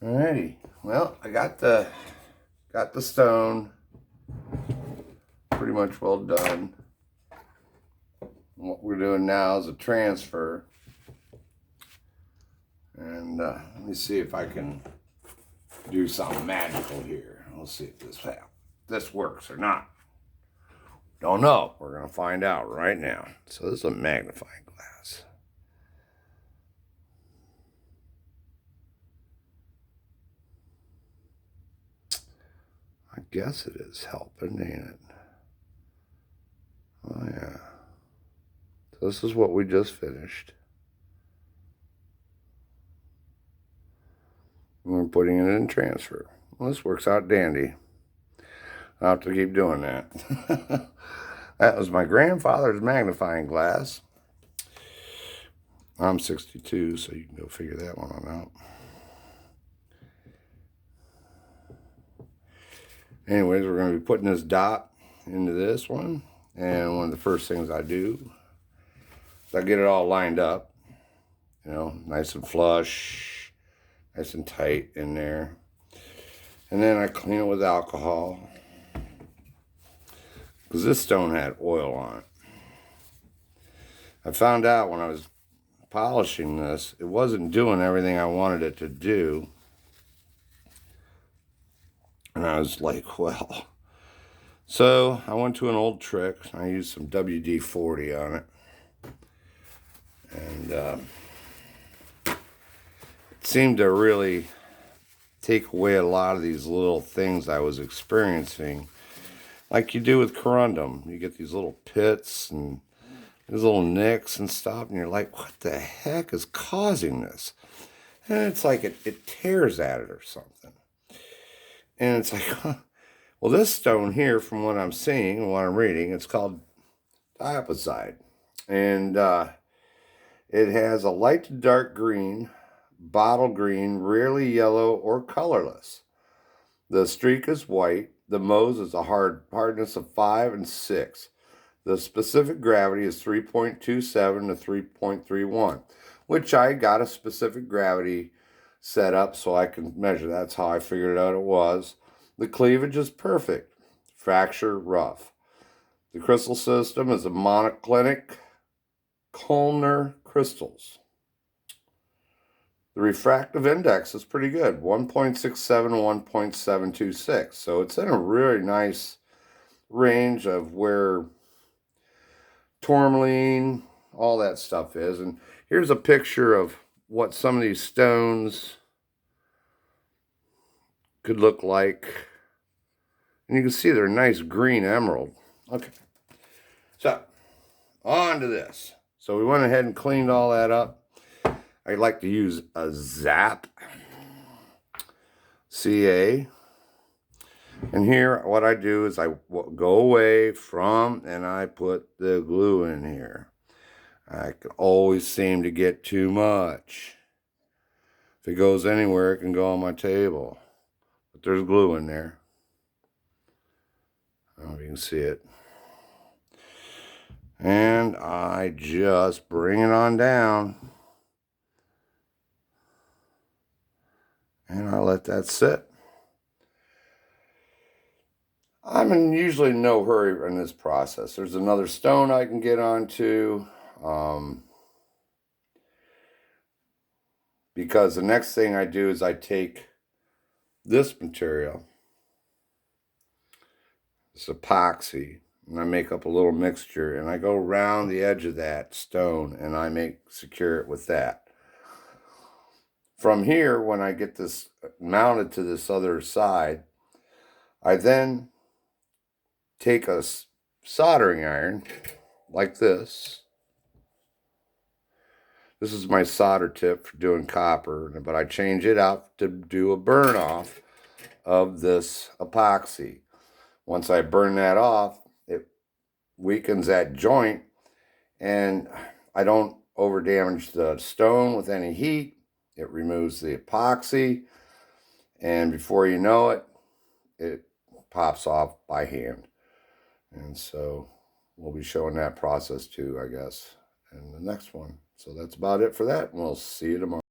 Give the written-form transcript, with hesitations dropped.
Alrighty, well, I got the stone pretty much well done. What we're doing now is a transfer, and let me see if I can do something magical here. We'll see if this works or not. Don't know. We're gonna find out right now. So this is a magnifying glass. I guess it is helping, ain't it? Oh yeah. So this is what we just finished. We're putting it in transfer. Well, this works out dandy. I'll have to keep doing that. That was my grandfather's magnifying glass. I'm 62, so you can go figure that one on out. Anyways, we're going to be putting this dot into this one. And one of the first things I do is I get it all lined up. You know, nice and flush, nice and tight in there. And then I clean it with alcohol, because this stone had oil on it. I found out when I was polishing this, it wasn't doing everything I wanted it to do. And I was like, well. So I went to an old trick. I used some WD-40 on it. And it seemed to really take away a lot of these little things I was experiencing. Like you do with corundum. You get these little pits and these little nicks and stuff. And you're like, what the heck is causing this? And it's like it tears at it or something. And it's like, huh. Well, this stone here, from what I'm seeing and what I'm reading, it's called diapaside. And it has a light to dark green, bottle green, rarely yellow or colorless. The streak is white. The Mohs is a hardness of 5 and 6. The specific gravity is 3.27 to 3.31, which I got a specific gravity set up so I can measure. That's how I figured out it was. The cleavage is perfect. Fracture rough. The crystal system is a monoclinic Kolmner crystals. The refractive index is pretty good, 1.67, 1.726. So it's in a really nice range of where tourmaline, all that stuff is. And here's a picture of what some of these stones could look like. And you can see they're nice green emerald. Okay. So, on to this. So we went ahead and cleaned all that up. I like to use a Zap CA. And here, what I do is I go away from, and I put the glue in here. I can always seem to get too much. If it goes anywhere, it can go on my table. But there's glue in there. I don't know if you can see it. And I just bring it on down. And I let that sit. I'm in usually no hurry in this process. There's another stone I can get onto. Because the next thing I do is I take this material, this epoxy, and I make up a little mixture, and I go around the edge of that stone, and I secure it with that. From here, when I get this mounted to this other side, I then take a soldering iron like this. This is my solder tip for doing copper, but I change it out to do a burn off of this epoxy. Once I burn that off, it weakens that joint, and I don't over damage the stone with any heat. It removes the epoxy, and before you know it, it pops off by hand. And so we'll be showing that process too, I guess, in the next one. So that's about it for that, and we'll see you tomorrow.